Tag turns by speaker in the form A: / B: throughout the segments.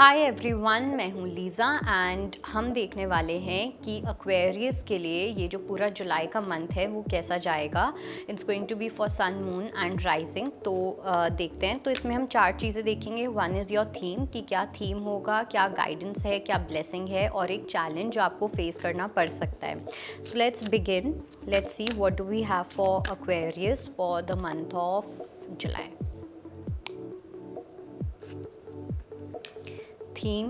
A: Hi everyone, मैं हूँ Lisa and हम देखने वाले हैं कि एक्वेरियस के लिए ये जो पूरा जुलाई का मंथ है वो कैसा जाएगा। It's going to be for sun, moon and rising. तो देखते हैं। तो इसमें हम 4 चीज़ें देखेंगे। वन इज़ योर थीम, कि क्या थीम होगा, क्या गाइडेंस है, क्या ब्लेसिंग है, और एक चैलेंज जो आपको फेस करना पड़ सकता है। So let's begin. Let's see what do we have for Aquarius for the month of July. Theme,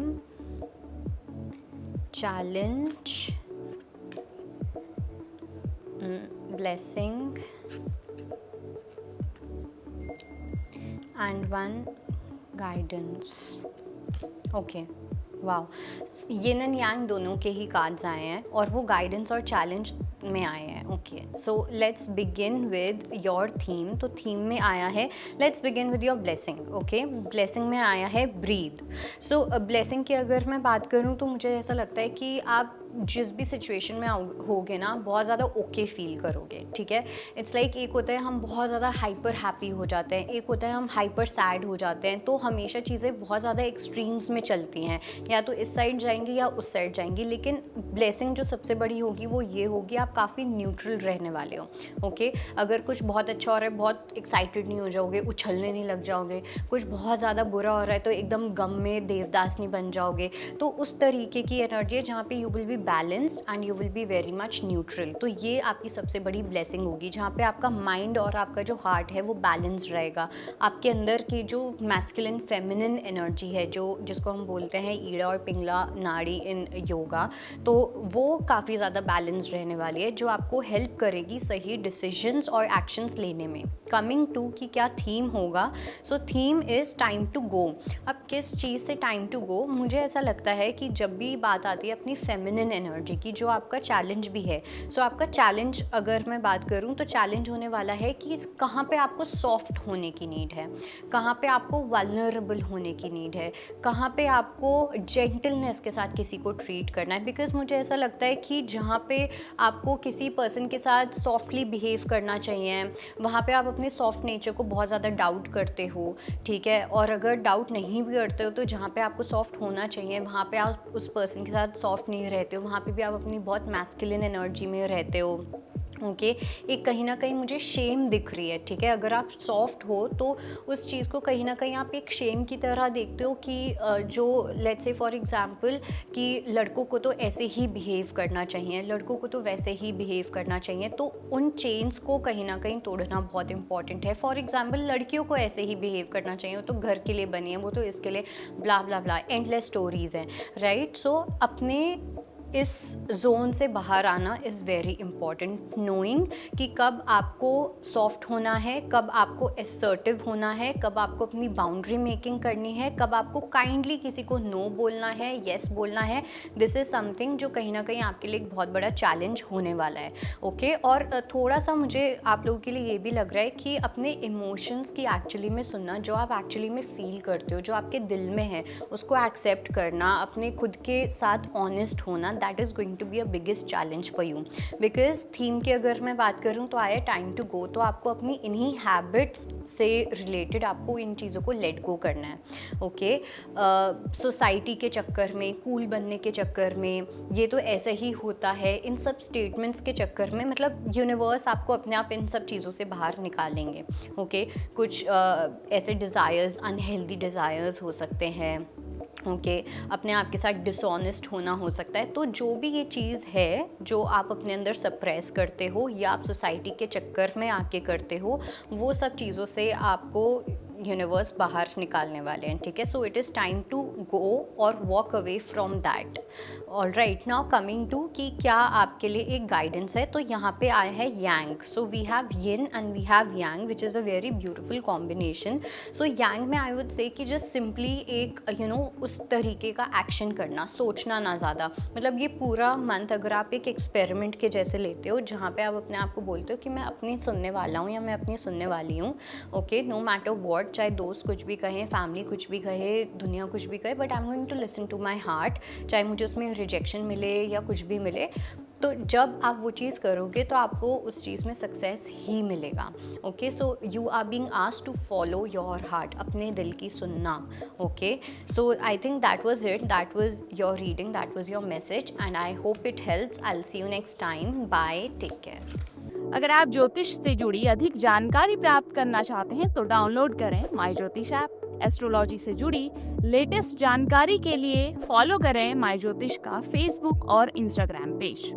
A: challenge, blessing, and one guidance. Okay, wow. Yin and yang दोनों के ही कार्ड्स आए हैं और वो गाइडेंस और चैलेंज में आए हैं। Okay, so let's begin with your theme. तो थीम में आया है, let's begin with your blessing. Okay, blessing में आया है ब्रीद। सो ब्लेसिंग की अगर मैं बात करूँ तो मुझे ऐसा लगता है कि आप जिस भी सिचुएशन में होगे ना, बहुत ज़्यादा ओके फील करोगे। ठीक है, इट्स लाइक एक होता है हम बहुत ज़्यादा हाइपर हैप्पी हो जाते हैं, एक होता है हम हाइपर सैड हो जाते हैं। तो हमेशा चीज़ें बहुत ज़्यादा एक्सट्रीम्स में चलती हैं, या तो इस साइड जाएंगी या उस साइड जाएंगी। लेकिन ब्लेसिंग जो सबसे बड़ी होगी वो ये होगी, आप काफ़ी न्यूट्रल रहने वाले हो। ओके, अगर कुछ बहुत अच्छा हो रहा है, बहुत एक्साइटेड नहीं हो जाओगे, उछलने नहीं लग जाओगे। कुछ बहुत ज़्यादा बुरा हो रहा है तो एकदम गम में देवदास नहीं बन जाओगे। तो उस तरीके की एनर्जी है जहाँ पे you will be balanced and you will be very much neutral. तो ये आपकी सबसे बड़ी ब्लेसिंग होगी, जहाँ पे आपका माइंड और आपका जो हार्ट है वो बैलेंस्ड रहेगा। आपके अंदर की जो मैस्कुलिन फेमिनिन एनर्जी है, जो जिसको हम बोलते हैं ईड़ा और पिंगला नाड़ी इन योगा, तो वो काफ़ी ज़्यादा बैलेंस्ड रहने वाली है, जो आपको हेल्प करेगी सही डिसीजंस और एक्शंस लेने में। कमिंग टू कि क्या थीम होगा, so theme is time to go. अब किस चीज़ से टाइम टू गो, मुझे ऐसा लगता है कि जब भी बात आती है अपनी फेमिनिन एनर्जी की, जो आपका चैलेंज भी है। सो आपका चैलेंज अगर मैं बात करूं तो चैलेंज होने वाला है कि कहाँ पे आपको सॉफ्ट होने की नीड है, कहाँ पे आपको वल्नरेबल होने की नीड है, कहाँ पे आपको जेंटलनेस के साथ किसी को ट्रीट करना है। बिकॉज मुझे ऐसा लगता है कि जहाँ पे आपको किसी पर्सन के साथ सॉफ्टली बिहेव करना चाहिए, वहाँ पे आप अपने सॉफ्ट नेचर को बहुत ज़्यादा डाउट करते हो। ठीक है, और अगर डाउट नहीं भी करते हो तो जहाँ पे आपको सॉफ्ट होना चाहिए वहाँ पे आप उस पर्सन के साथ सॉफ्ट नहीं रहते हो, वहाँ पे भी आप अपनी बहुत मैस्कुलिन एनर्जी में रहते हो। ओके, एक कहीं ना कहीं मुझे शेम दिख रही है। ठीक है, अगर आप सॉफ्ट हो तो उस चीज़ को कहीं ना कहीं आप एक शेम की तरह देखते हो कि जो लेट्स से फॉर एग्जांपल कि लड़कों को तो ऐसे ही बिहेव करना चाहिए, लड़कों को तो वैसे ही बिहेव करना चाहिए। तो उन चेन्स को कहीं ना कहीं तोड़ना बहुत इंपॉर्टेंट है। फॉर एग्जांपल लड़कियों को ऐसे ही बिहेव करना चाहिए, वो तो घर के लिए बनी है, वो तो इसके लिए ब्ला ब्ला ब्ला एंडलेस स्टोरीज़ हैं, राइट। सो अपने इस जोन से बाहर आना इज़ वेरी इंपॉर्टेंट। नोइंग कि कब आपको सॉफ्ट होना है, कब आपको असर्टिव होना है, कब आपको अपनी बाउंड्री मेकिंग करनी है, कब आपको काइंडली किसी को नो बोलना है, येस बोलना है। दिस इज़ समथिंग जो कहीं ना कहीं आपके लिए एक बहुत बड़ा चैलेंज होने वाला है। ओके, और थोड़ा सा मुझे आप लोगों के लिए ये भी लग रहा है कि अपने इमोशंस की एक्चुअली में सुनना, जो आप एक्चुअली में फील करते हो, जो आपके दिल में है, उसको एक्सेप्ट करना, अपने खुद के साथ ऑनेस्ट होना, that is going to be a biggest challenge for you. Because theme की अगर मैं बात करूँ तो आया टाइम टू गो, तो आपको अपनी इन्हीं हैबिट्स से रिलेटेड आपको इन चीज़ों को लेट गो करना है। ओके, सोसाइटी के चक्कर में, कूल बनने के चक्कर में, ये तो ऐसे ही होता है, इन सब स्टेटमेंट्स के चक्कर में, मतलब यूनिवर्स आपको अपने आप इन सब चीज़ों से बाहर निकालेंगे। ओके, कुछ ऐसे डिज़ायर्स, अनहेल्दी डिज़ायर्स हो सकते हैं। ओके, अपने आप के साथ डिसऑनेस्ट होना हो सकता है। तो जो भी ये चीज़ है जो आप अपने अंदर सप्रेस करते हो या आप सोसाइटी के चक्कर में आके करते हो, वो सब चीज़ों से आपको यूनिवर्स बाहर निकालने वाले हैं। ठीक है, so it is time to go और walk away from that. All right, now coming to कि क्या आपके लिए एक गाइडेंस है। तो यहाँ पे आया है Yang. So we have yin and we have yang, which is a very beautiful combination. So yang में आई वुड से कि जस्ट सिंपली एक उस तरीके का एक्शन करना, सोचना ना ज़्यादा। मतलब ये पूरा मंथ अगर आप एक एक्सपेरिमेंट के जैसे लेते हो, जहाँ पे आप अपने आप को बोलते हो कि मैं अपनी सुनने वाला हूँ या मैं अपनी सुनने वाली हूँ। ओके, नो मैटर वॉट, चाहे दोस्त कुछ भी कहें, फैमिली कुछ भी कहे, दुनिया कुछ भी कहे, but I am going to listen to my heart. चाहे मुझे उसमें रिजेक्शन मिले या कुछ भी मिले, तो जब आप वो चीज़ करोगे तो आपको उस चीज़ में सक्सेस ही मिलेगा। Okay, so you are being asked to follow your heart, अपने दिल की सुनना। Okay, so I think that was it, that was your reading, that was your message and I hope it helps. I will see you next time, bye, take care.
B: अगर आप ज्योतिष से जुड़ी अधिक जानकारी प्राप्त करना चाहते हैं तो डाउनलोड करें माई ज्योतिष ऐप। एस्ट्रोलॉजी से जुड़ी लेटेस्ट जानकारी के लिए फॉलो करें माई ज्योतिष का फेसबुक और इंस्टाग्राम पेज।